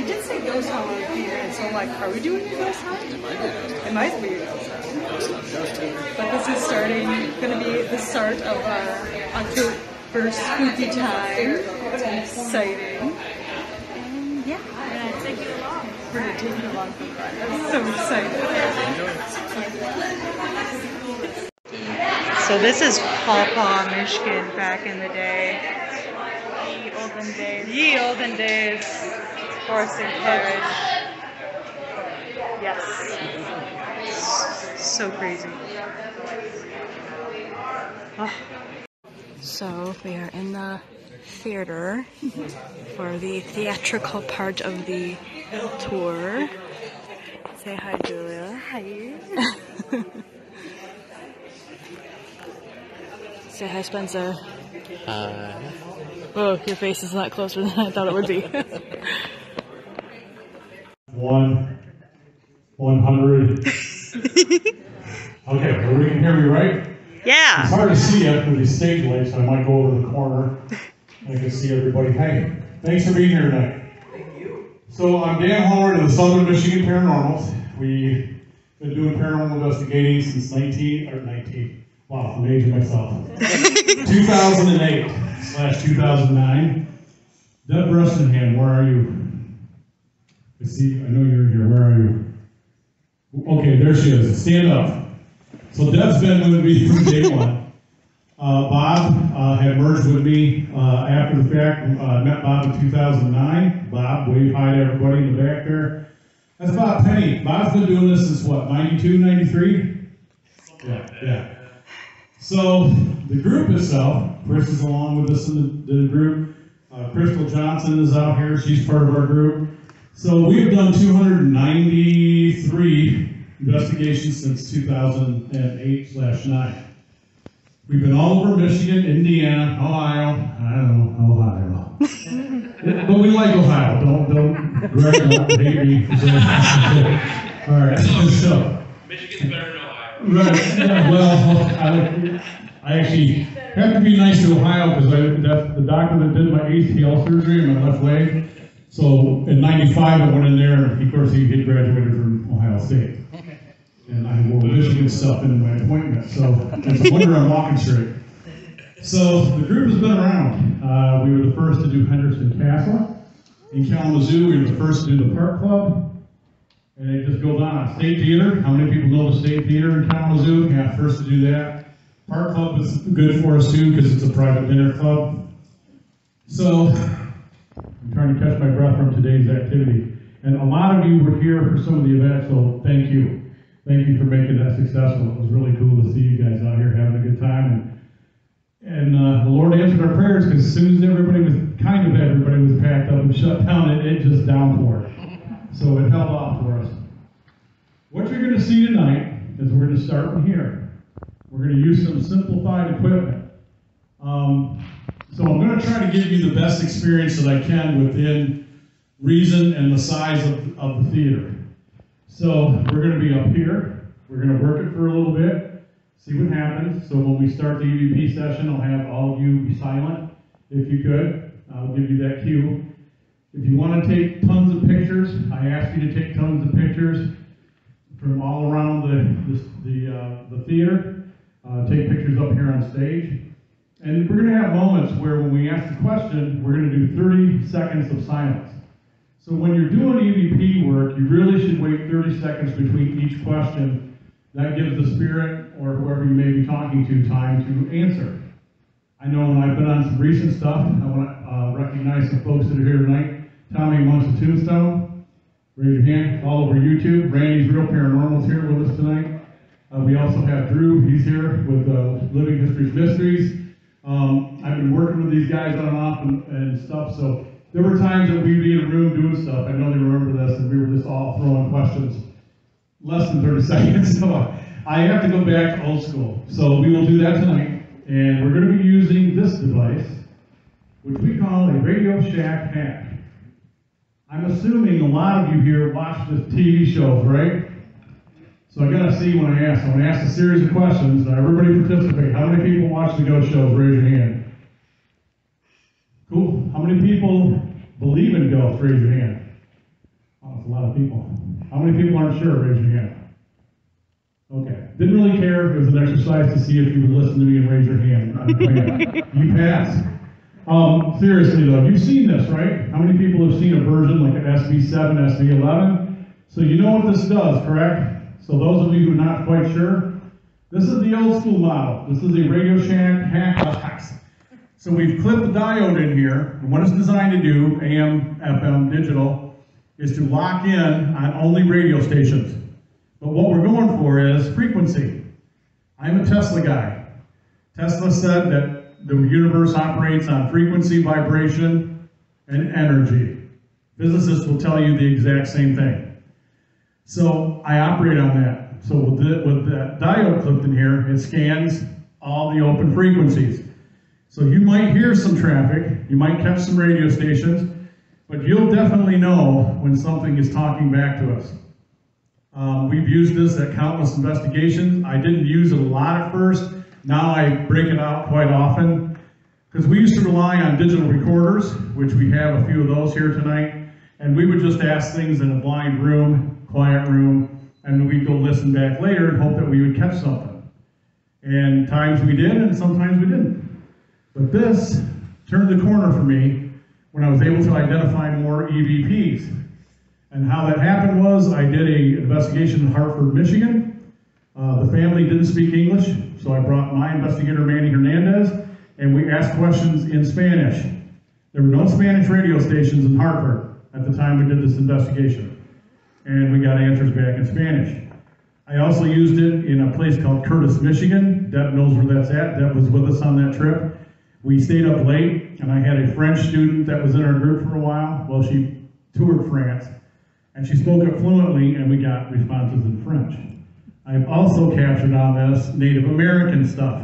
She did say ghost hunt on the theater, so I'm like, are we doing a ghost hunt? It might be a ghost hunt. But this is going to be the start of October spooky time. It's exciting. And yeah, we're going to take you along. We're going to take you along for the ride. I'm so excited. So this is Paw Paw, Michigan, back in the day. Ye olden days. Horse and carriage. Yes. So crazy. Oh. So we are in the theater for the theatrical part of the tour. Say hi, Julia. Hi. Say hi, Spencer. Oh, your face is a lot closer than I thought it would be. 100. Okay, everybody can hear me, right? Yeah. It's hard to see after these stage lights, so I might go over to the corner. I can see everybody. Hey, thanks for being here tonight. Thank you. So I'm Dan Hallward of the Southern Michigan Paranormals. We've been doing paranormal investigating since 19. Wow, I'm aging myself. 2008/2009. Deb Bressenham, where are you? I know you're here. Where are you? Okay, there she is. Stand up. So Deb's been with me from day one. Bob had merged with me after the fact. Met Bob in 2009. Bob, wave hi to everybody in the back there. That's Bob Penny. Bob's been doing this since what, 92, 93? Yeah. So the group itself, Chris is along with us in the group. Crystal Johnson is out here. She's part of our group. So we've done 293 investigations since 2008/9. We've been all over Michigan, Indiana, Ohio. I don't know, Ohio. But we like Ohio. Don't Greg hate me. All right. So Michigan's better than Ohio. right. Yeah, well, I actually have to be nice to Ohio because that's the doctor that did my ACL surgery in my left leg. So in '95 I went in there, and of course he had graduated from Ohio State. And I wore Michigan stuff in my appointment, so it's a wonder I'm walking straight. So the group has been around. We were the first to do Henderson Castle. In Kalamazoo, we were the first to do the Park Club. And it just goes on. State Theater, how many people know the State Theater in Kalamazoo? Yeah, first to do that. Park Club is good for us too, because it's a private dinner club. So, I'm trying to catch my breath from today's activity. And a lot of you were here for some of the events, so thank you. Thank you for making that successful. It was really cool to see you guys out here having a good time. And the Lord answered our prayers, because as soon as everybody was packed up and shut down, it just downpoured. So it held off for us. What you're going to see tonight is we're going to start from here. We're going to use some simplified equipment. So I'm going to try to give you the best experience that I can within reason and the size of the theater. So we're going to be up here. We're going to work it for a little bit, see what happens. So when we start the EVP session, I'll have all of you be silent, if you could. I'll give you that cue. If you want to take tons of pictures, I ask you to take tons of pictures from all around the theater. Take pictures up here on stage. And we're going to have moments where when we ask the question, we're going to do 30 seconds of silence. So when you're doing EVP work, you really should wait 30 seconds between each question. That gives the spirit or whoever you may be talking to time to answer. I know when I've been on some recent stuff, I want to recognize some folks that are here tonight. Tommy amongst the Tombstone, raise your hand, all over YouTube. Randy's Real Paranormal's here with us tonight. We also have Drew, he's here with Living Histories Mysteries. I've been working with these guys on and off and stuff, so there were times that we'd be in a room doing stuff. I know they remember this, and we were just all throwing questions. Less than 30 seconds, so I have to go back to old school. So we will do that tonight, and we're going to be using this device, which we call a Radio Shack hack. I'm assuming a lot of you here watch the TV shows, right? So I gotta see when I ask. I'm gonna ask a series of questions. Now everybody participate. How many people watch the ghost shows? Raise your hand. Cool. How many people believe in ghosts? Raise your hand. lot of people. How many people aren't sure? Raise your hand. Okay. Didn't really care. It was an exercise to see if you would listen to me and raise your hand. You passed. Seriously though, you've seen this, right? How many people have seen a version like an SV7, SV11? So you know what this does, correct? So those of you who are not quite sure, this is the old school model. This is a Radio Shack hack. So we've clipped the diode in here, and what it's designed to do, AM, FM, digital, is to lock in on only radio stations. But what we're going for is frequency. I'm a Tesla guy. Tesla said that the universe operates on frequency, vibration, and energy. Physicists will tell you the exact same thing. So I operate on that. So with that diode clipped in here, it scans all the open frequencies. So you might hear some traffic, you might catch some radio stations, but you'll definitely know when something is talking back to us. We've used this at countless investigations. I didn't use it a lot at first. Now I break it out quite often, because we used to rely on digital recorders, which we have a few of those here tonight, and we would just ask things in a blind room, quiet room, and we'd go listen back later and hope that we would catch something. And times we did, and sometimes we didn't. But this turned the corner for me when I was able to identify more EVPs. And how that happened was I did an investigation in Hartford, Michigan. The family didn't speak English, so I brought my investigator, Manny Hernandez, and we asked questions in Spanish. There were no Spanish radio stations in Hartford at the time we did this investigation. And we got answers back in Spanish. I also used it in a place called Curtis, Michigan. Deb knows where that's at. Deb was with us on that trip. We stayed up late, and I had a French student that was in our group for a while. Well, she toured France, and she spoke it fluently, and we got responses in French. I've also captured on this Native American stuff.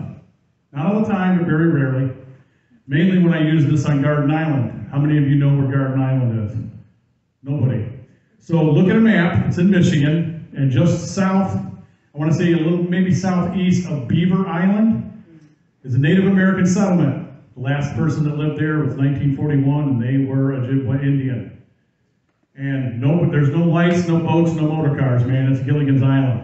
Not all the time, but very rarely. Mainly when I use this on Garden Island. How many of you know where Garden Island is? Nobody. So look at a map. It's in Michigan, and just south, I want to say a little, maybe southeast of Beaver Island, is a Native American settlement. The last person that lived there was 1941, and they were Ojibwa Indian. And no, there's no lights, no boats, no motor cars, man. It's Gilligan's Island.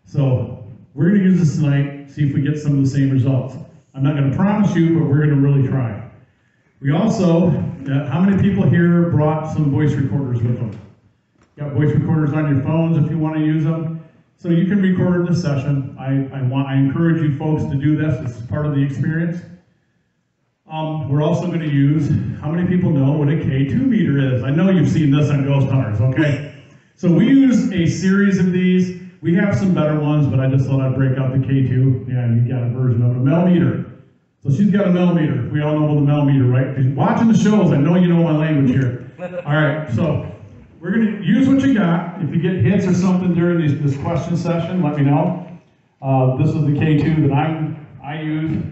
So we're going to use this tonight, see if we get some of the same results. I'm not going to promise you, but we're going to really try. We also, how many people here brought some voice recorders with them? Got voice recorders on your phones if you want to use them. So you can record this session. I encourage you folks to do this. This is part of the experience. We're also going to use, how many people know what a K2 meter is? I know you've seen this on Ghost Hunters, okay? So we use a series of these. We have some better ones, but I just thought I'd break out the K2. Yeah, you got a version of it, a millimeter. So she's got a millimeter. We all know the millimeter, right? Because watching the shows, I know you know my language here. All right, so we're going to use what you got. If you get hits or something during this question session, let me know. This is the K2 that I use.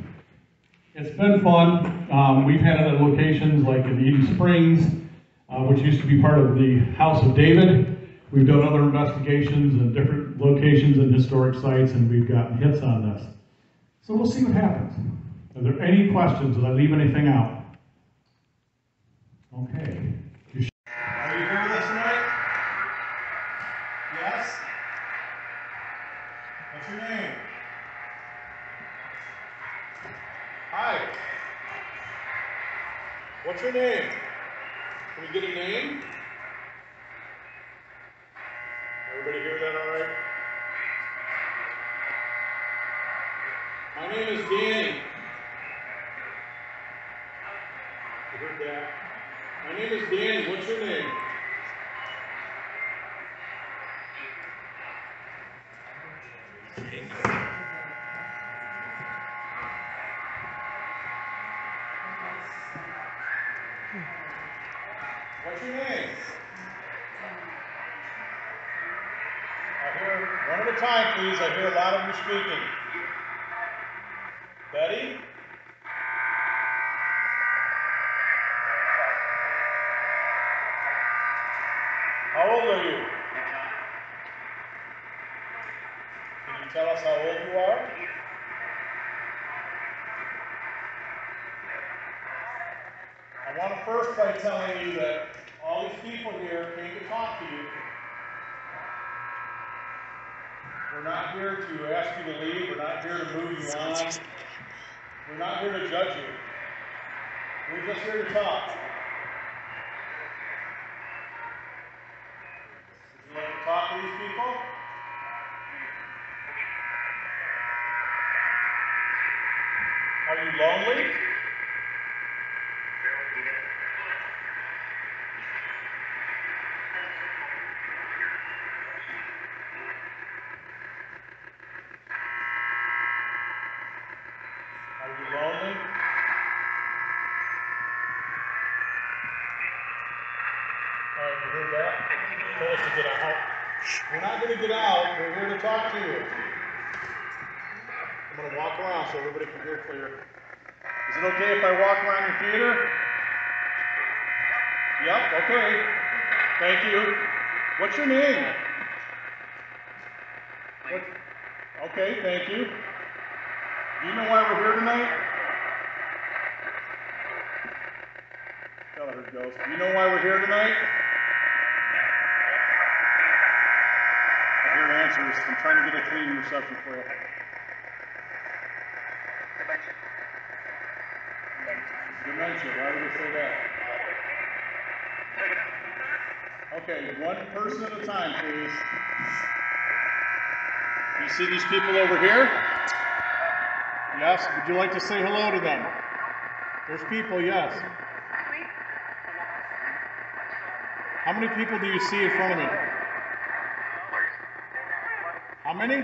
It's been fun. We've had it at locations like in Eden Springs, which used to be part of the House of David. We've done other investigations in different locations and historic sites, and we've gotten hits on this. So we'll see what happens. Are there any questions? Did I leave anything out? Okay. Are you here with us tonight? Yes? What's your name? Hi. What's your name? Can we get a name? Everybody hear that all right? My name is Danny. You heard that? My name is Danny. What's your name? What's your name? I hear, one at a time, please. I hear a lot of you speaking. Betty? How old are you? Can you tell us how old you are? I want to first by telling you that all these people here came to talk to you We're not here to ask you to leave. We're not here to move you on. We're not here to judge you. We're just here to talk. Would you like to talk to these people? Are you lonely? Are you lonely? Alright, you heard that? Told us to get out. We're not going to get out. We're here to talk to you. I'm going to walk around so everybody can hear clear. Is it okay if I walk around your theater? Yep, okay. Thank you. What's your name? What? Okay, thank you. Do you know why we're here tonight? Tell her, Ghost. Do you know why we're here tonight? I hear answers. I'm trying to get a clean reception for you. Dementia. Why would we say that? Okay, one person at a time, please. You see these people over here? Yes? Would you like to say hello to them? There's people, yes. How many people do you see in front of me? How many?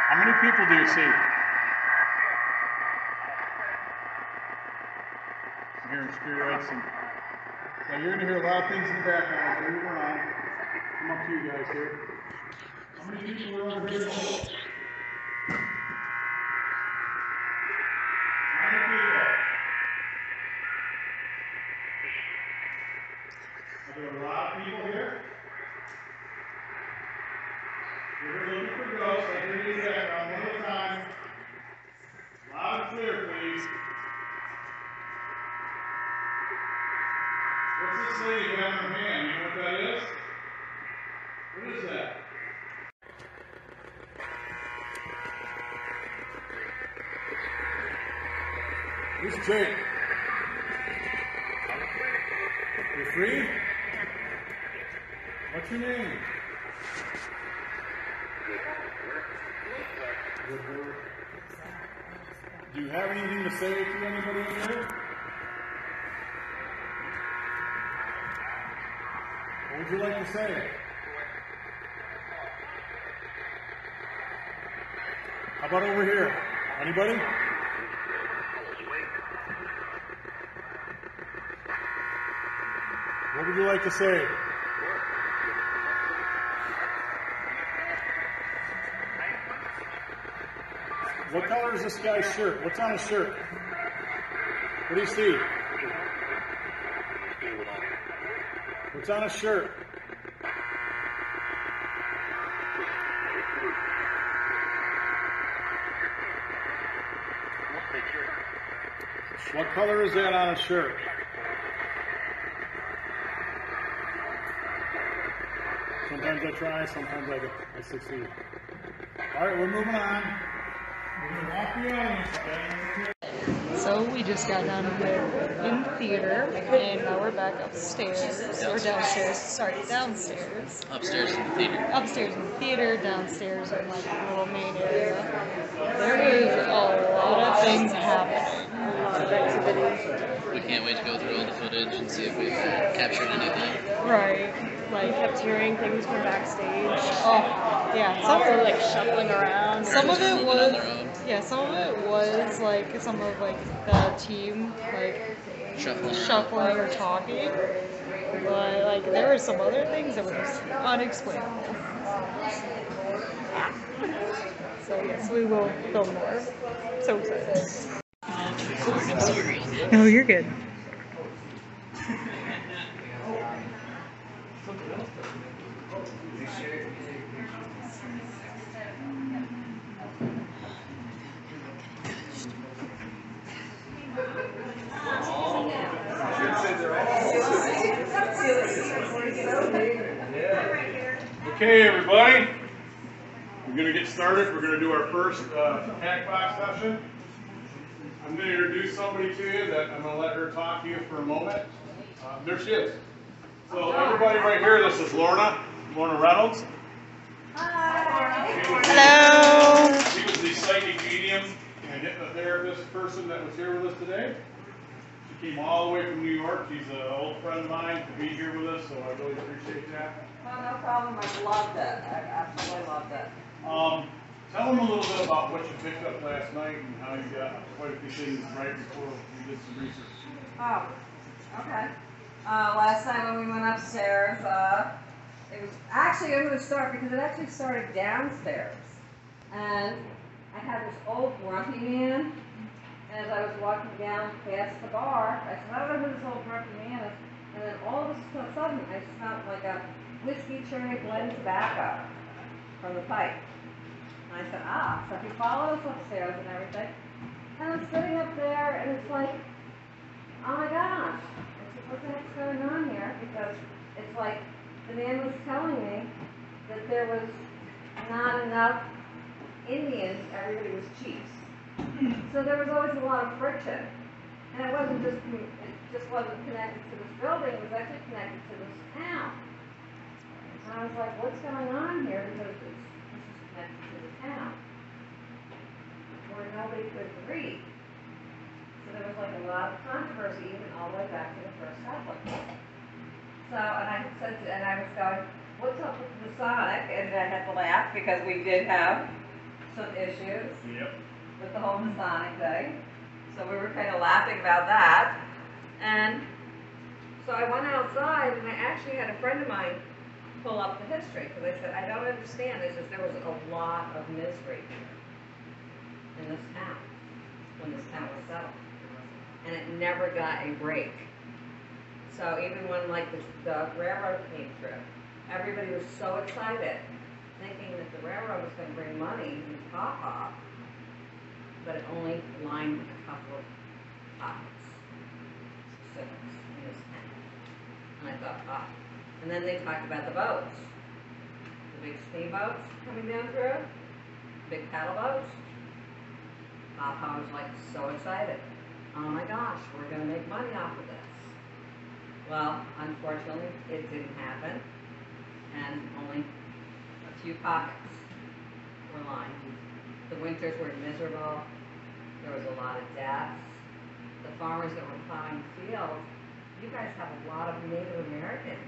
How many people do you see? I'm hearing spirits and... Now you're going to hear a lot of things in the background, so move around. Come up to you guys here. How many people are over here? How many people? Are there a lot of people here? We're looking for ghosts. I hear you in the background. One at a time. Loud and clear, please. What's this lady got in her hand? You know what that is? What is that? Who's Jake? You're free? What's your name? Do you have anything to say to anybody in here? What would you like to say? How about over here? Anybody? What would you like to say? What color is this guy's shirt? What's on his shirt? What do you see? What's on his shirt? What color is that on his shirt? Sometimes I try, sometimes I succeed. All right, we're moving on. We're going to walk the audience. So we just got done in theater, and now we're back upstairs, or downstairs, sorry, downstairs. Upstairs in the theater. Upstairs in the theater, downstairs in like the little main area. There is a lot of things happening. A lot of activity. We can't wait to go through all the footage and see if we've captured anything. Right. Like, kept hearing things from backstage. oh, yeah. Some Also, like, shuffling around. Some of it Moving on their own. was, yeah, some of it was, like, some of, like, the team, like, shuffling or talking. But, like, there were some other things that were just unexplainable. So, yes, we will film more. So excited. I'm sorry. No, you're good. Okay, everybody, we're going to get started. We're going to do our first hack box session. I'm going to introduce somebody to you that I'm going to let her talk to you for a moment. There she is. So everybody right here, this is Lorna Reynolds. Hi. Hello. She was the psychic medium and hypnotherapist person that was here with us today. She came all the way from New York. She's an old friend of mine to be here with us, so I really appreciate that. Oh, no problem. I loved it. I absolutely loved it. Tell them a little bit about what you picked up last night and how you got quite a few things right before we did some research. Oh, okay. Last night when we went upstairs, it was actually, I'm going to start because it actually started downstairs. And I had this old grumpy man, and as I was walking down past the bar, I said, I don't know who this old grumpy man is. And then all of a sudden, I smelled like a whiskey cherry blend tobacco from the pipe. And I said, so he followed us upstairs and everything. And I'm sitting up there, and it's like, oh my gosh. I said, what the heck's going on here? Because it's like, the man was telling me that there was not enough Indians, everybody was chiefs. So there was always a lot of friction. And it just wasn't connected to this building, it was actually connected to this town. And I was like, what's going on here? Because this is connected to the town. Where nobody could agree. So there was like a lot of controversy even all the way back to the first settlers. So, and I said, and I was going, what's up with the Masonic? And I had to laugh because we did have some issues with the whole Masonic thing. So we were kind of laughing about that. And so I went outside and I actually had a friend of mine pull up the history because I said, I don't understand. I said, there was a lot of misery in this town when this town was settled. And it never got a break. So even when like the railroad came through, everybody was so excited, thinking that the railroad was going to bring money in Paw Paw, but it only lined a couple of pockets, specifics in this town. And I thought, And then they talked about the boats, the big steamboats coming down through, big paddle boats. Paw Paw was like so excited. Oh my gosh, we're going to make money off of this. Well, unfortunately, it didn't happen, and only a few pockets were lined. The winters were miserable. There was a lot of deaths. The farmers that were plowing fields, you guys have a lot of Native American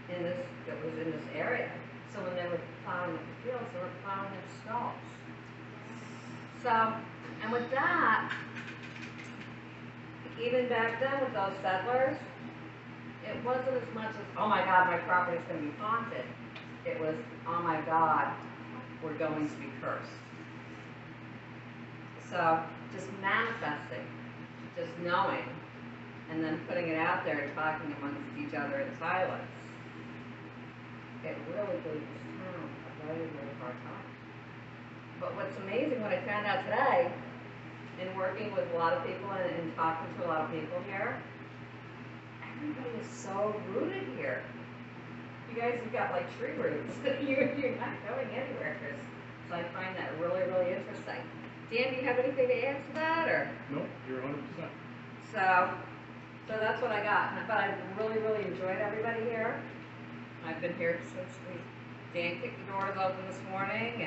that was in this area. So when they were plowing up the fields, they were plowing up skulls. So, and with that, even back then with those settlers, it wasn't as much as, oh my God, my property's going to be haunted. It was, oh my God, we're going to be cursed. So just manifesting, just knowing, and then putting it out there and talking amongst each other in silence, it really gave this town a very, very hard time. But what's amazing, what I found out today, in working with a lot of people and talking to a lot of people here, everybody is so rooted here. You guys have got like tree roots. You're not going anywhere. So I find that really, really interesting. Dan, do you have anything to add to that, or? Nope, you're 100%. So that's what I got. But I really, really enjoyed everybody here. I've been here since Dan kicked the doors open this morning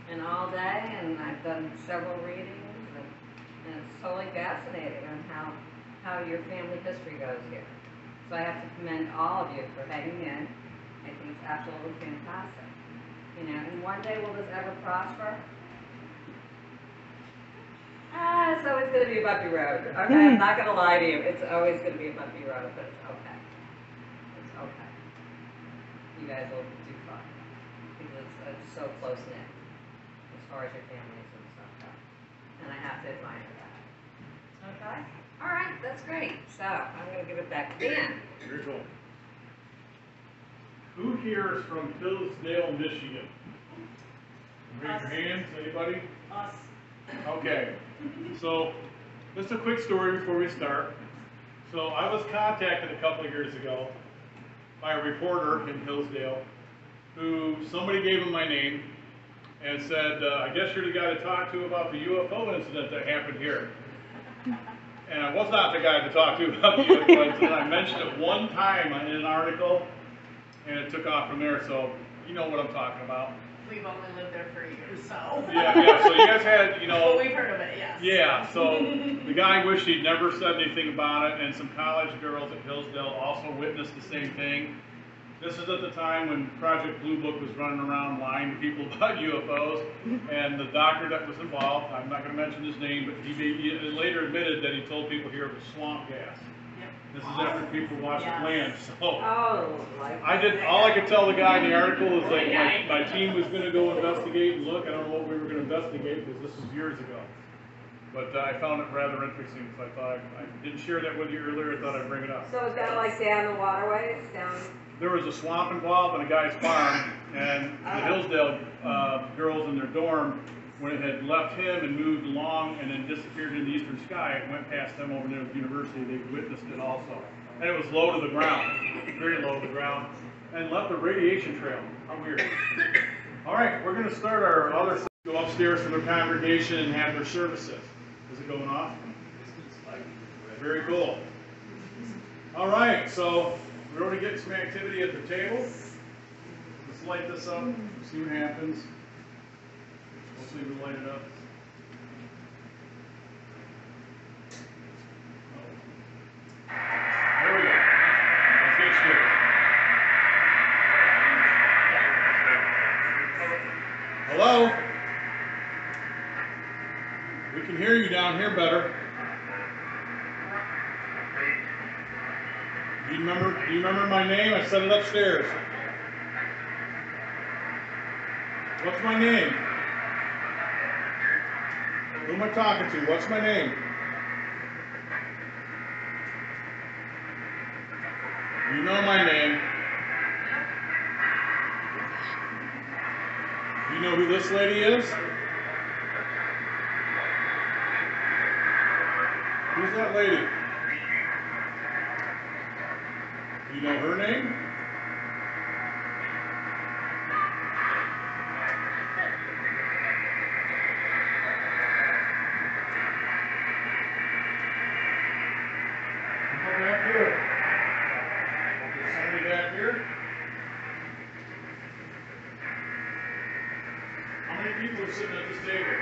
and all day, and I've done several readings. And it's totally fascinating on how your family history goes here. So I have to commend all of you for hanging in. I think it's absolutely fantastic. You know, and one day will this ever prosper? It's always going to be a bumpy road. Okay, I'm not going to lie to you. It's always going to be a bumpy road, but it's okay. It's okay. You guys will do fine because it's so close knit as far as your families and stuff go. And I have to admire that. Okay? All right, that's great. So I'm going to give it back to Dan. Very cool. Who here is from Hillsdale, Michigan? Raise your hands, anybody? Us. Okay, so just a quick story before we start. So I was contacted a couple of years ago by a reporter in Hillsdale, who somebody gave him my name and said, I guess you're the guy to talk to about the UFO incident that happened here. And I was not the guy to talk to about the UFO incident. I mentioned it one time in an article, and it took off from there, so you know what I'm talking about. We've only lived there for a year, so. Yeah, so you guys had, you know. But we've heard of it, yes. Yeah, so the guy wished he'd never said anything about it, and some college girls at Hillsdale also witnessed the same thing. This is at the time when Project Blue Book was running around lying to people about UFOs, and the doctor that was involved, I'm not going to mention his name, but he later admitted that he told people here it was swamp gas. This is after people watched it land, so all I could tell the guy in the article is like my team was going to go investigate and look. I don't know what we were going to investigate because this was years ago. But I found it rather interesting, so I thought I didn't share that with you earlier. I thought I'd bring it up. So is that like down the waterways? There was a swamp involved on a guy's farm, and the Hillsdale girls in their dorm, when it had left him and moved along and then disappeared in the eastern sky, it went past them over near the university. They witnessed it also. And it was low to the ground, very low to the ground, and left a radiation trail. How weird. All right, we're going to start our other, go upstairs to their congregation and have their services. Is it going off? Very cool. All right, so we're already getting some activity at the table. Let's light this up, see what happens. Hopefully we'll light it up. There we go. Let's get started. Hello? We can hear you down here better. Do you remember my name? I said it upstairs. What's my name? Who am I talking to? What's my name? You know my name. You know who this lady is? Who's that lady? You know her name? People are sitting at this table.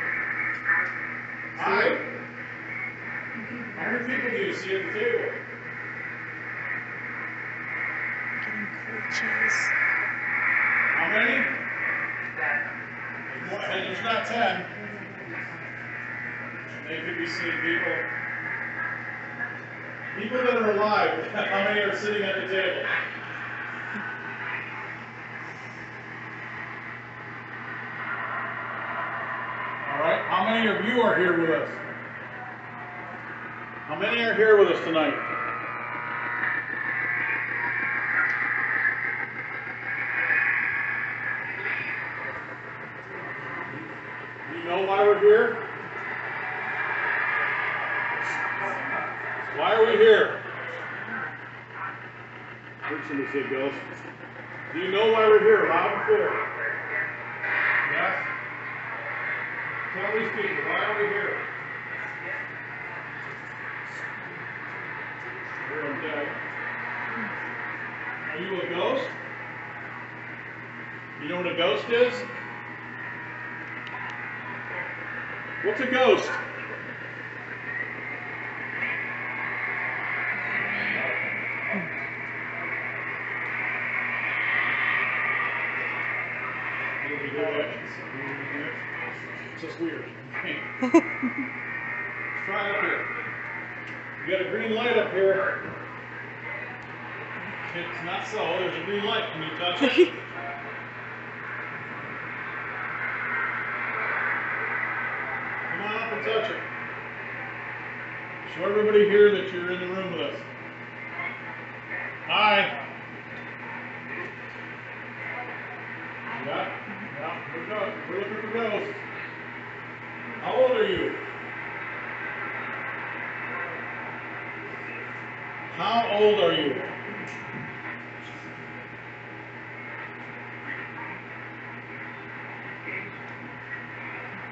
Hi. How many people do you see at the table? Getting cold chills. How many? There's not 10. They could be seeing people. People that are alive, how many are sitting at the table? How many of you are here with us? How many are here with us tonight? Do you know why we're here? Why are we here? I heard somebody say ghost. Do you know why we're here? Loud and clear. Yes? Tell these people, why are we here? We're dead. Are you a ghost? You know what a ghost is? What's a ghost? It's just weird. Let's try it up here. You got a green light up here. It's not so. There's a green light. Can you touch it? Come on up and touch it. Show everybody here that you're in the room with us. Hi. Yeah, we're looking for ghosts. How old are you? How old are you?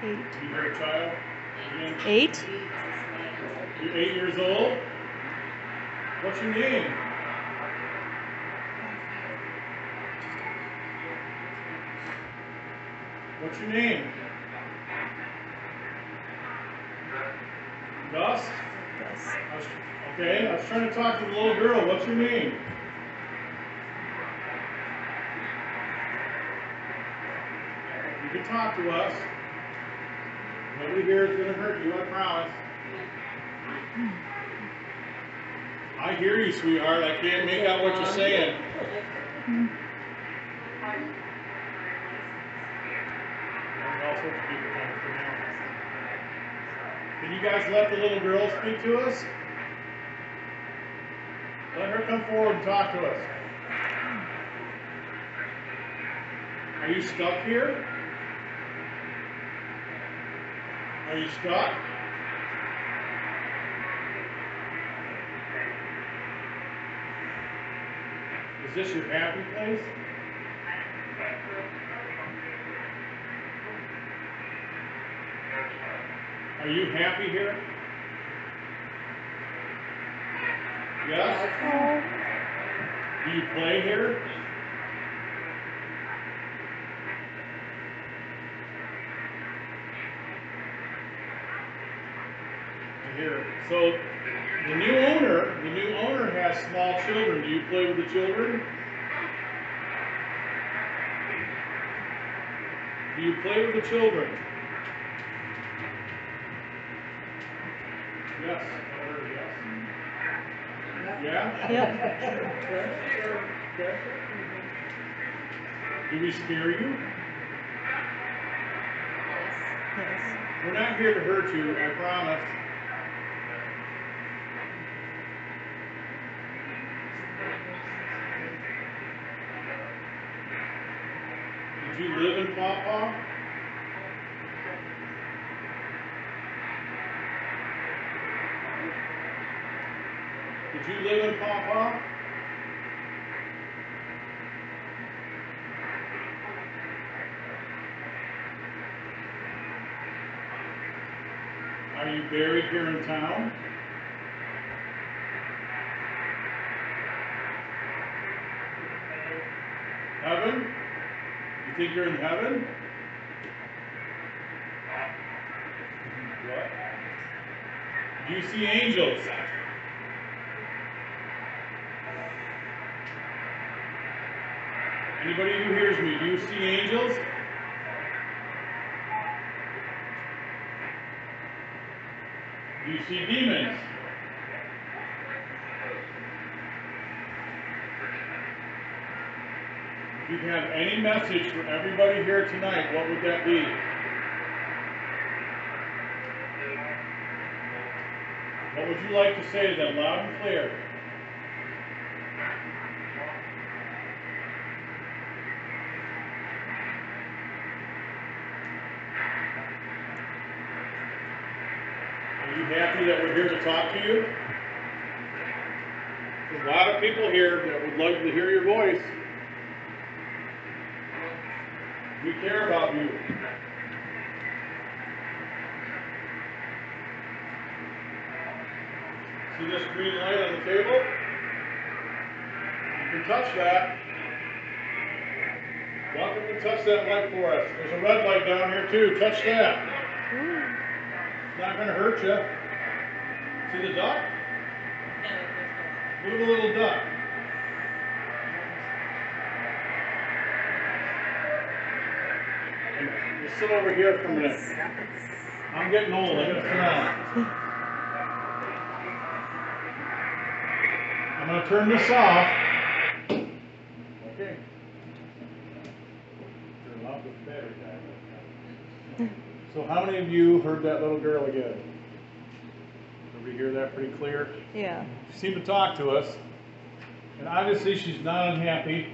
You hear a child? Again? 8. You're 8 years old? What's your name? What's your name? Gus? Okay, I was trying to talk to the little girl. What's your name? You can talk to us. Nobody here is going to hurt you, I promise. I hear you, sweetheart. I can't make out what you're saying. All sorts of people coming for now. Can you guys let the little girl speak to us? Let her come forward and talk to us. Are you stuck here? Are you stuck? Is this your happy place? Are you happy here? Yes? Do you play here? Here. So the new owner has small children. Do you play with the children? Do you play with the children? Yes. Yeah? Yep. Okay. Do we scare you? Yes. We're not here to hurt you, I promise. Did you live in Paw Paw? Did you live in Paw Paw? Are you buried here in town? Heaven? You think you're in heaven? What? Do you see angels? Anybody who hears me, do you see angels? Do you see demons? If you have any message for everybody here tonight, what would that be? What would you like to say to them loud and clear? Are you happy that we're here to talk to you? There's a lot of people here that would like to hear your voice. We care about you. See this green light on the table? You can touch that. Welcome to touch that light for us. There's a red light down here too. Touch that. It's not going to hurt you. See the duck? Move a little duck. Just sit over here for a minute. I'm getting old. I got to sit down. I'm going to turn this off. Okay. Turn off this battery guy. So how many of you heard that little girl again? Everybody hear that pretty clear? Yeah. She seemed to talk to us. And obviously she's not unhappy.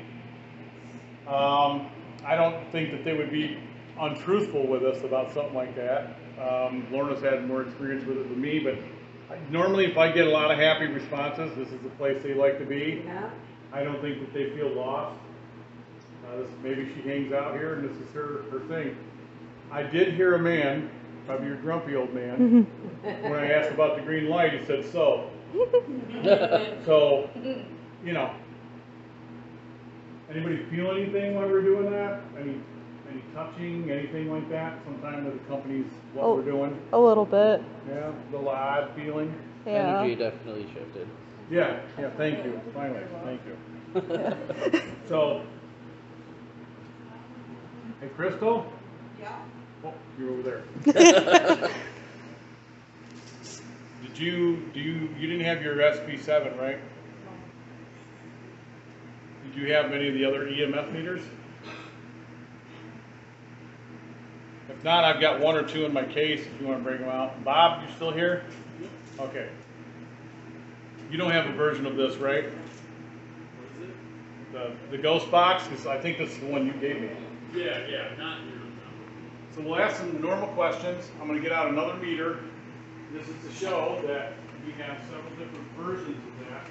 I don't think that they would be untruthful with us about something like that. Lorna's had more experience with it than me, but normally if I get a lot of happy responses, this is the place they like to be. Yeah. I don't think that they feel lost. Maybe she hangs out here and this is her thing. I did hear a man, probably your grumpy old man, when I asked about the green light, he said, so. So, you know. Anybody feel anything while we're doing that? Any touching, anything like that? Sometime that accompanies what we're doing? A little bit. Yeah, a little odd feeling. Yeah. Energy definitely shifted. Yeah, thank you. Finally, thank you. So, hey, Crystal? Yeah. Oh, you're over there. You didn't have your SP7, right? Did you have any of the other EMF meters? If not, I've got one or two in my case if you want to bring them out. Bob, you still here? Okay. You don't have a version of this, right? What is it? The ghost box? Because I think this is the one you gave me. Yeah, not here. So we'll ask some normal questions. I'm going to get out another meter. This is to show that we have several different versions of that.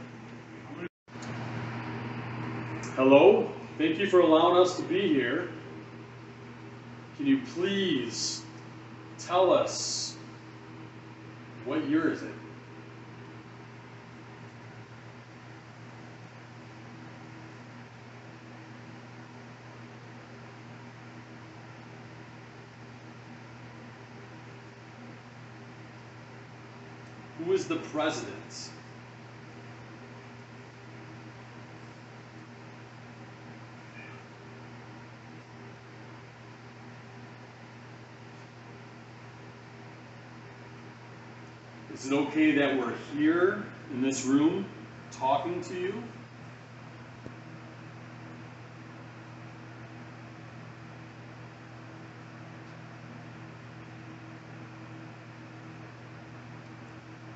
Hello, thank you for allowing us to be here. Can you please tell us what year is it? Who is the president? Is it okay that we're here in this room talking to you?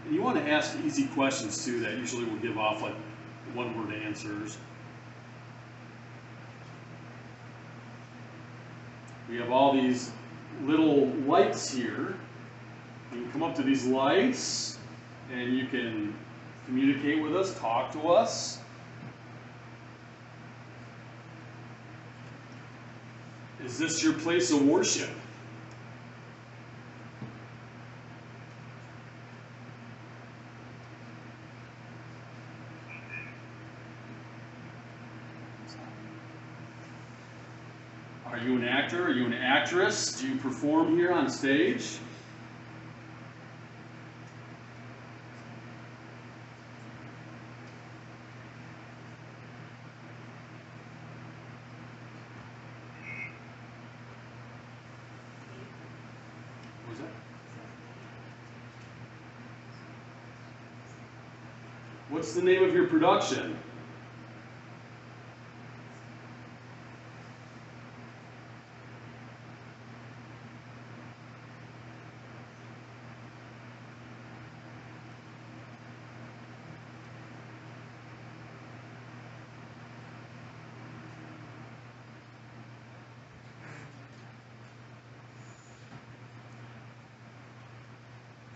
And you want to ask easy questions too that usually will give off like one-word answers. We have all these little lights here. You can come up to these lights and you can communicate with us, talk to us. Is this your place of worship? Are you an actor? Are you an actress? Do you perform here on stage? What was that? What's the name of your production?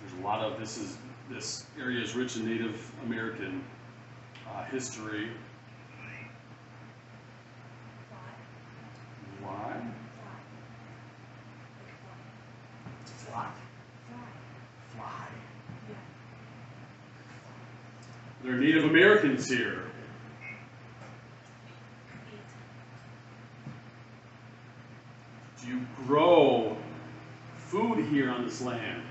There's a lot of this area is rich in Native American history. Why? Fly. Fly. There are Native Americans here. Do you grow food here on this land?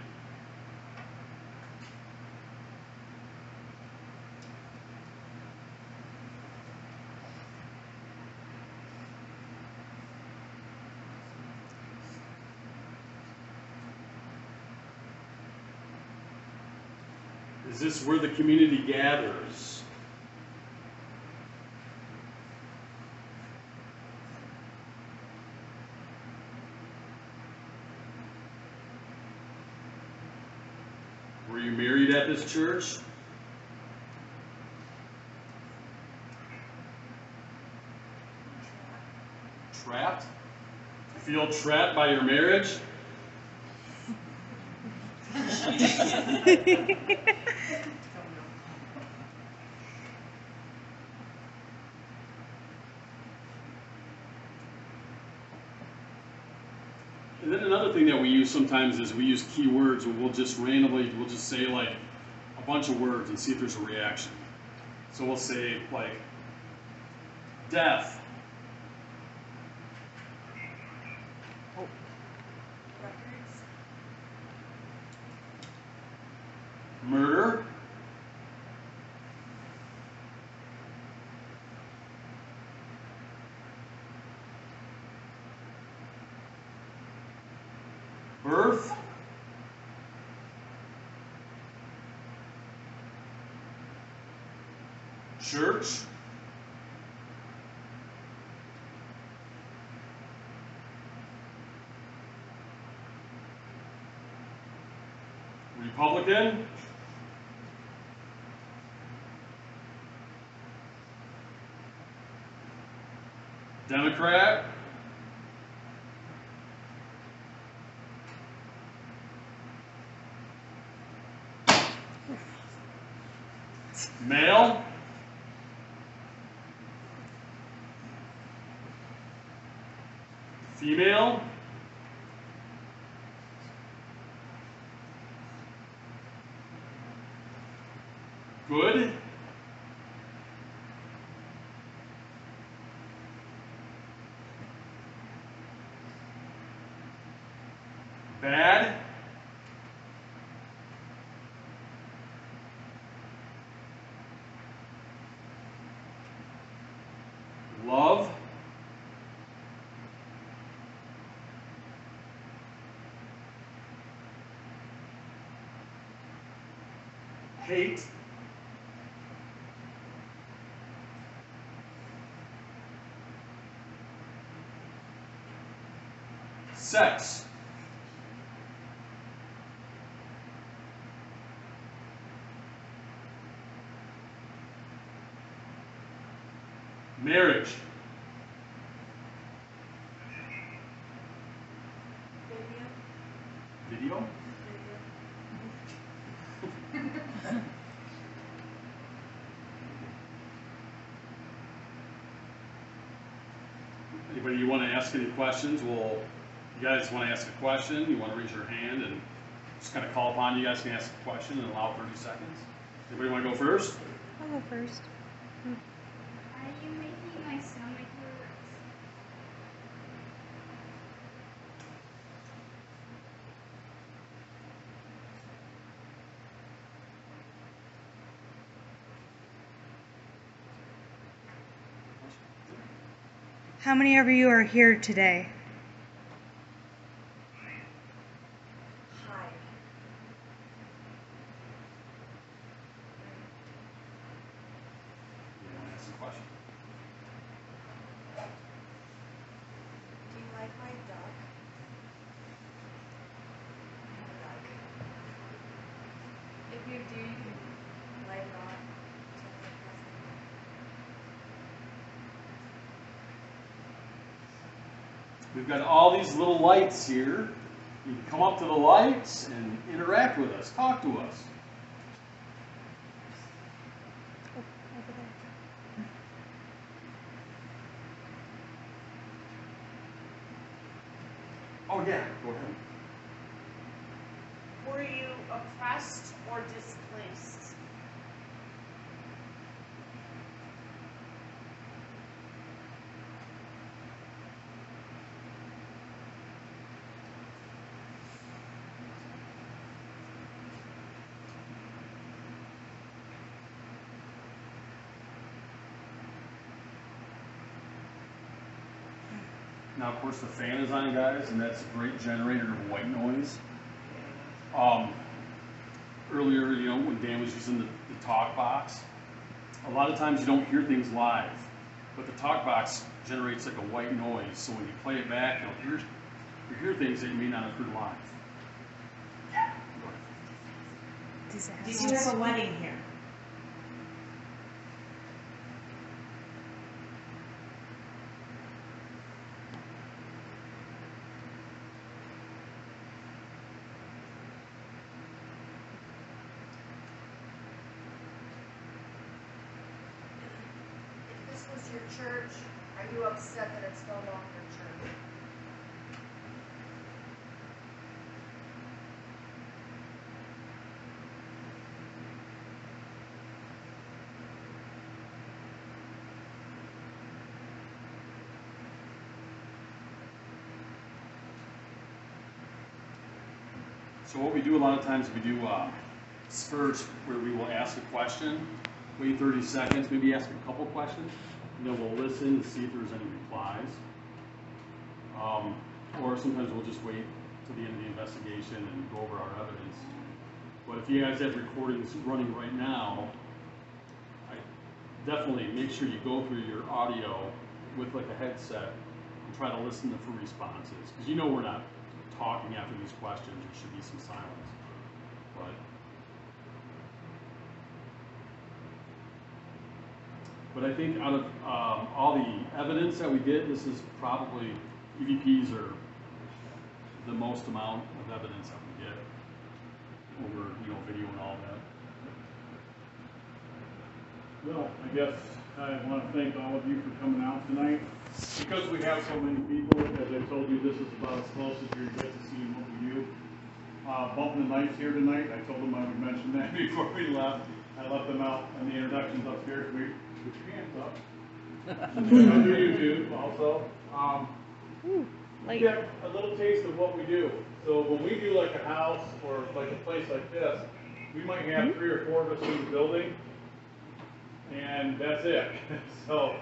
Is this where the community gathers? Were you married at this church? Trapped? You feel trapped by your marriage? And then another thing that we use sometimes is we use keywords, and we'll just say like a bunch of words and see if there's a reaction. So we'll say like death, murder, birth, church, Republican, Democrat, male, female, good, bad, love, hate, sex, marriage, video, anybody you want to ask any questions? Well, you guys want to ask a question, you want to raise your hand and just kind of call upon you guys can ask a question and allow 30 seconds. Anybody want to go first? I'll go first. Are you making my stomach hurt? How many of you are here today? Hi. You want to ask a question? Do you like my duck? If you do, you can light it on. We've got all these little lights here. You can come up to the lights and interact with us, talk to us. Oh yeah, go ahead. Were you oppressed or displaced? Now, of course, the fan is on, guys, and that's a great generator of white noise. Earlier, you know, when Dan was using the talk box, a lot of times you don't hear things live, but the talk box generates like a white noise, so when you play it back, you hear things that you may not have heard live. Did you have a wedding here? If this was your church, are you upset that it's no longer church? So what we do a lot of times, we do spurts where we will ask a question, wait 30 seconds, maybe ask a couple questions, and then we'll listen to see if there's any replies. Or sometimes we'll just wait to the end of the investigation and go over our evidence. But if you guys have recordings running right now, I definitely make sure you go through your audio with like a headset and try to listen for responses. Because you know we're not talking after these questions, there should be some silence. But I think out of all the evidence that we get, this is probably, EVPs are the most amount of evidence that we get over, video and all that. Well, I guess I want to thank all of you for coming out tonight. Because we have so many people, as I told you, this is about as close as you're going to get to seeing what we do. Bumping the Knights here tonight, I told them I would mention that before we left. I left them out on the introductions upstairs. Put your hands up. On YouTube also. We get a little taste of what we do. So when we do like a house or like a place like this, we might have 3 or 4 of us in the building, and that's it. So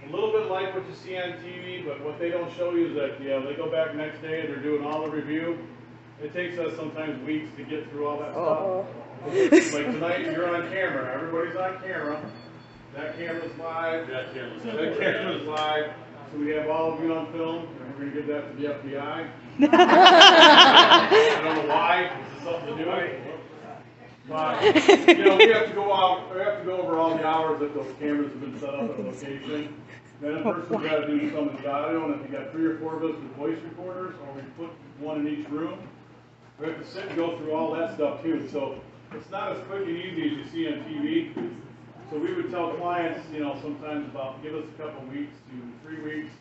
a little bit like what you see on TV, but what they don't show you is that they go back next day and they're doing all the review. It takes us sometimes weeks to get through all that stuff. Like tonight, you're on camera. Everybody's on camera. That camera's live. That camera's live. So we have all of you on film, and we're going to give that to the FBI. I don't know why. This is something to do. But we have to go out. We have to go over all the hours that those cameras have been set up at a location. Then a person's got to do some of the audio, and if you got 3 or 4 of us with voice recorders, or we put one in each room, we have to sit and go through all that stuff too. So it's not as quick and easy as you see on TV. So we would tell clients, sometimes about give us a couple weeks to 3 weeks,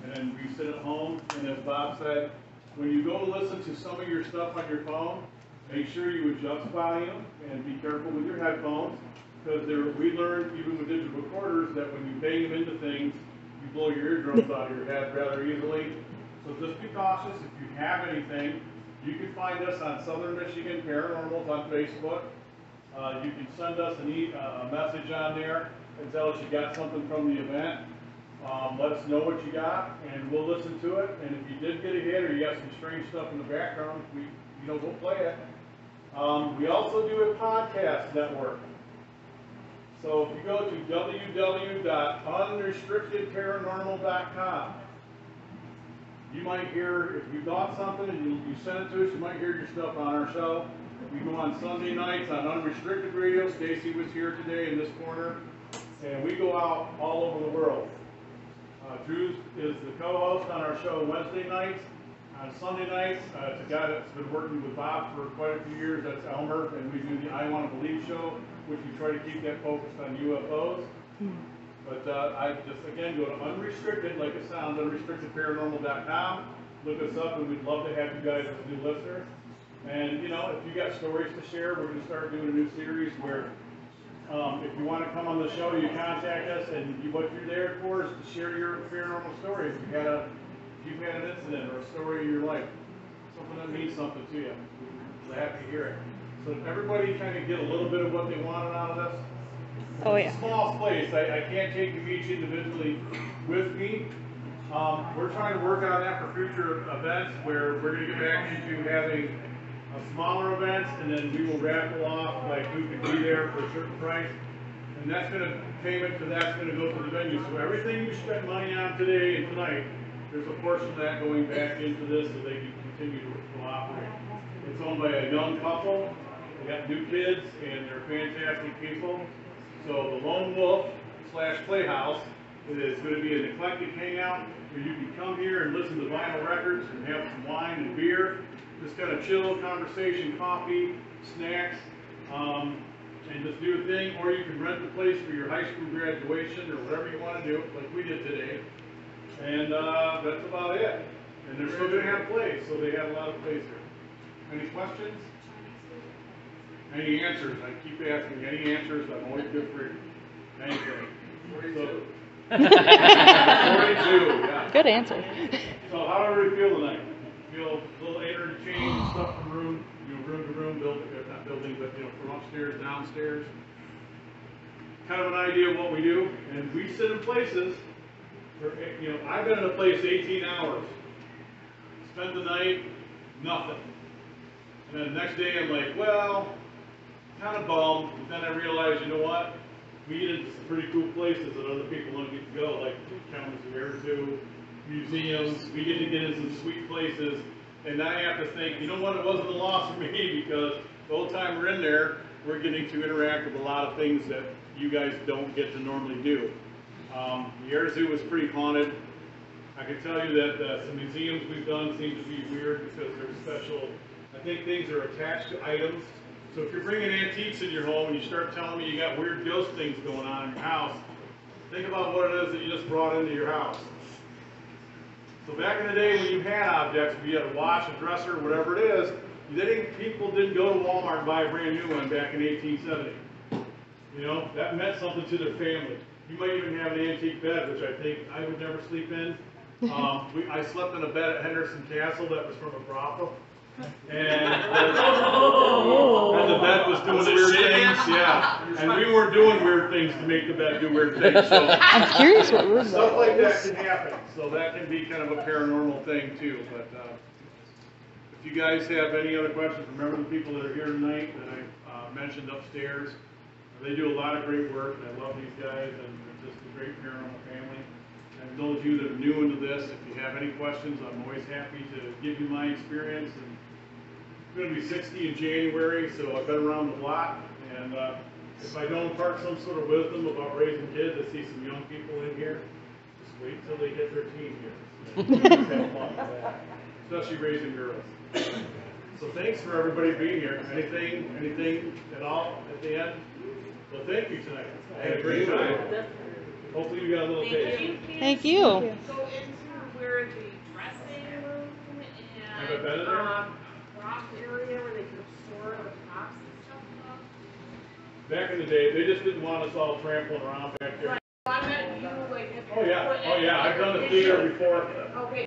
and then we sit at home. And as Bob said, when you go to listen to some of your stuff on your phone, make sure you adjust volume and be careful with your headphones, because we learned even with digital recorders that when you bang them into things, you blow your eardrums out of your head rather easily. So just be cautious. If you have anything, you can find us on Southern Michigan Paranormal on Facebook. You can send us a message on there and tell us you got something from the event. Let us know what you got, and we'll listen to it. And if you did get a hit or you got some strange stuff in the background, we'll play it. We also do a podcast network. So if you go to www.unrestrictedparanormal.com, you might hear, if you bought something and you send it to us, you might hear your stuff on our show. We go on Sunday nights on Unrestricted Radio. Stacy was here today in this corner. And we go out all over the world. Drew is the co-host on our show Wednesday nights. On Sunday nights, it's a guy that's been working with Bob for quite a few years. That's Elmer. And we do the I Want to Believe show, which we try to keep that focused on UFOs. But I just, again, go to Unrestricted, like it sounds, unrestrictedparanormal.com. Look us up, and we'd love to have you guys as new listeners. And, if you got stories to share, we're going to start doing a new series where if you want to come on the show, you contact us, and what you're there for is to share your paranormal story. If you've had an incident or a story in your life, something that means something to you, we're happy to hear it. So everybody kind of get a little bit of what they wanted out of this. Oh, yeah. It's a small place. I can't take you each individually with me. We're trying to work on that for future events where we're going to get back into having smaller events, and then we will raffle off like who could be there for a certain price. And that's going to, payment for that's going to go to the venue. So everything you spent money on today and tonight, there's a portion of that going back into this so they can continue to operate. It's owned by a young couple. They got new kids, and they're fantastic people. So the Lone Wolf / Playhouse is going to be an eclectic hangout where you can come here and listen to vinyl records and have some wine and beer. Just kind of chill, conversation, coffee, snacks, and just do a thing. Or you can rent the place for your high school graduation or whatever you want to do, like we did today. And that's about it. And they're still going to have plays, so they have a lot of plays here. Any questions? Any answers? I keep asking. Any answers? I'm always good for anything. 42. 42, yeah. Good answer. So how do we feel tonight? Feel a little interchange stuff in the room? room to room, not building, but from upstairs, downstairs. Kind of an idea of what we do, and we sit in places. I've been in a place 18 hours, spent the night, nothing. And then the next day I'm like, well, kind of bummed, but then I realized, you know what? We get into some pretty cool places that other people don't get to go, like counties of air zoo, museums. We get into some sweet places, and I have to think, you know what? It wasn't a loss for me because the whole time we're in there, we're getting to interact with a lot of things that you guys don't get to normally do. The air zoo is pretty haunted. I can tell you that some museums we've done seem to be weird because they're special. I think things are attached to items. So if you're bringing antiques in your home and you start telling me you got weird ghost things going on in your house, think about what it is that you just brought into your house. So back in the day when you had objects, if you had a watch, a dresser, whatever it is, people didn't go to Walmart and buy a brand new one back in 1870. That meant something to their family. You might even have an antique bed, which I think I would never sleep in. I slept in a bed at Henderson Castle that was from a brothel. And the bed was doing weird things, yeah. And we weren't doing weird things to make the bed do weird things. So I'm curious what room stuff like that can happen. So that can be kind of a paranormal thing too. But if you guys have any other questions, remember the people that are here tonight that I mentioned upstairs. They do a lot of great work, and I love these guys, and they're just a great paranormal family. And those of you that are new into this, if you have any questions, I'm always happy to give you my experience. And I'm going to be 60 in January, so I've been around the block. And if I don't impart some sort of wisdom about raising kids, I see some young people in here. Just wait until they hit their teen years. Especially raising girls. So thanks for everybody being here. Anything at all at the end? Well, thank you tonight. I had a great time. Hopefully you got a little taste. Thank you. Go into where the dressing room Have I been in there? and prop area where they can store the props and stuff up. Back in the day, they just didn't want us all trampling around back there. Right. So I meant you, like, if Oh you yeah, put oh yeah, I've done a any theater before. Okay.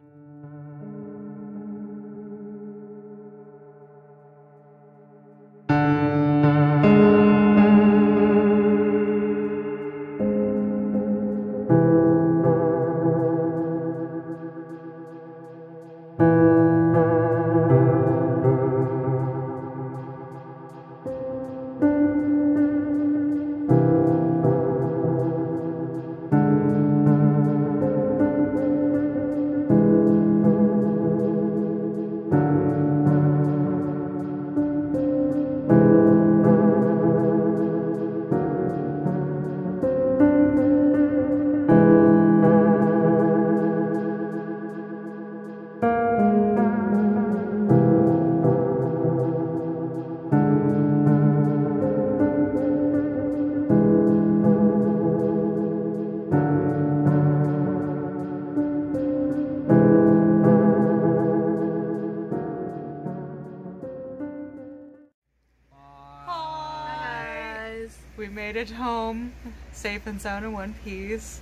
We made it home, safe and sound in one piece.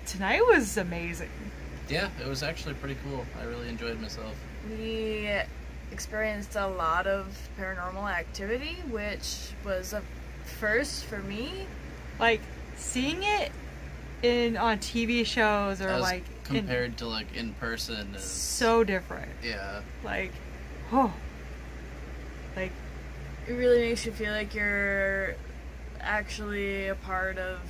Tonight was amazing. Yeah, it was actually pretty cool. I really enjoyed myself. We experienced a lot of paranormal activity, which was a first for me. Like, seeing it on TV shows or As like compared to like in person is so different. yeah. Like, oh, like It really makes you feel like you're actually a part of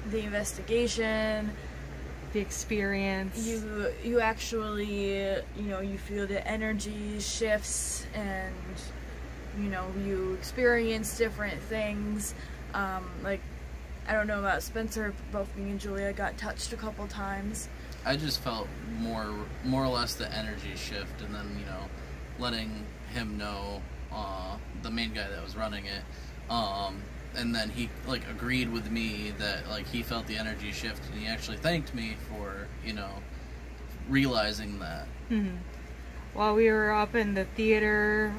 the investigation, the experience. you actually, you feel the energy shifts, and you experience different things. Like, I don't know about Spencer, both me and Julia got touched a couple times. I just felt more or less the energy shift, and then letting him know, the main guy that was running it, and then he agreed with me that he felt the energy shift, and he actually thanked me for realizing that. Mm-hmm. While we were up in the theater,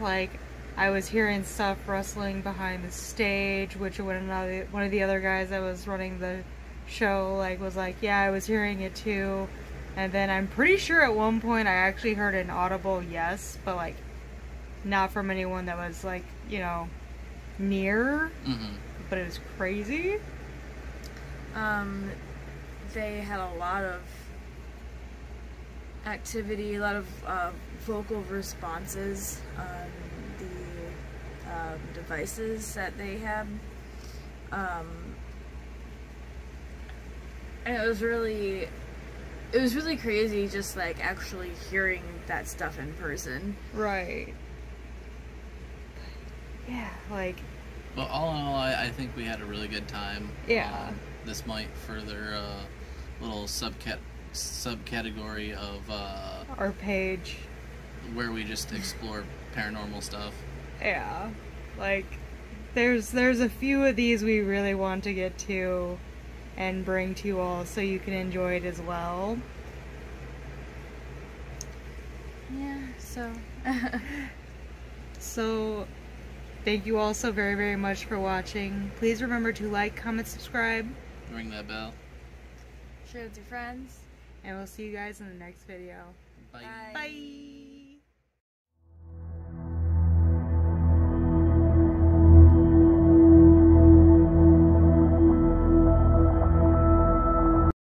I was hearing stuff rustling behind the stage, which one of the other guys that was running the show was like, yeah, I was hearing it too. And then I'm pretty sure at one point I actually heard an audible yes, but like not from anyone that was like, you know, near. Mm-hmm. But it was crazy. They had a lot of activity, a lot of vocal responses on the devices that they had. And it was really crazy just like actually hearing that stuff in person. Right. Yeah, like... But all in all, I think we had a really good time. Yeah. This might further little subcategory of our page where we just explore paranormal stuff. Yeah, like there's a few of these we really want to get to and bring to you all so you can enjoy it as well. Yeah, so so thank you all so very, very much for watching. Please remember to like, comment, subscribe. Ring that bell. Share with your friends. And we'll see you guys in the next video. Bye. Bye.